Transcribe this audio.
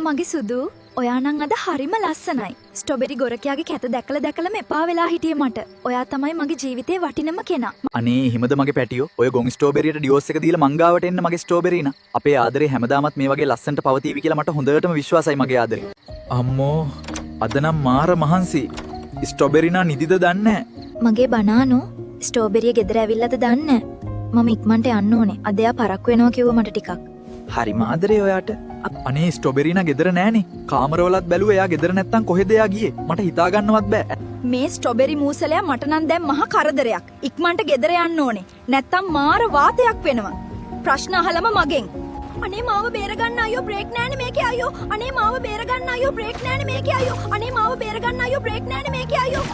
මගේ සුදු ඔයා නම් අද හරිම ලස්සනයි. ස්ට්‍රොබෙරි ගොරකයාගේ කැත දැකලම එපා වෙලා හිටියේ මට. ඔයා තමයි මගේ ජීවිතේ වටිනම කෙනා. අනේ හිමද මගේ පැටියෝ ඔය ගොන් ස්ට්‍රෝබෙරියට ඩිවෝස් එක දීලා මං ගාවට එන්න මගේ ස්ට්‍රෝබෙරිනා. අපේ ආදරේ හැමදාමත් මේ වගේ ලස්සනට පවතිවි කියලා මට හොඳටම විශ්වාසයි මගේ ආදරේ. අම්මෝ අද නම් මාර මහන්සි. ස්ට්‍රෝබෙරිනා නිදිද දන්නේ නැහැ. මගේ බනානු ස්ට්‍රොබෙරිය ගෙදර ඇවිල්ලාද දන්නේ නැහැ. මම ඉක්මනට යන්න ඕනේ. අද එයා පරක්කු වෙනවා කිව්වා මට ටිකක්. හරි මාදරේ ඔයාට. අනේ ස්ට්‍රොබෙරිනා ගෙදර නෑනේ. කාමරවලත් බැලුවා එයා ගෙදර නැත්තම් කොහෙද එයා ගියේ? මට හිතා ගන්නවත් බෑ. මේ ස්ට්‍රොබෙරි මූසලයා මට නම් දැන් මහා කරදරයක්. ඉක්මනට ගෙදර යන්න ඕනේ. නැත්තම් මාර වාතයක් වෙනවා. ප්‍රශ්න අහලම මගෙන්. අනේ මාව බේරගන්න අයියෝ බ්‍රේක් නෑනේ මේකේ අයියෝ. අනේ මාව බේරගන්න අයියෝ බ්‍රේක් නෑනේ මේකේ අයියෝ. අනේ මාව බේරගන්න අයියෝ බ්‍රේක් නෑනේ මේකේ අයියෝ.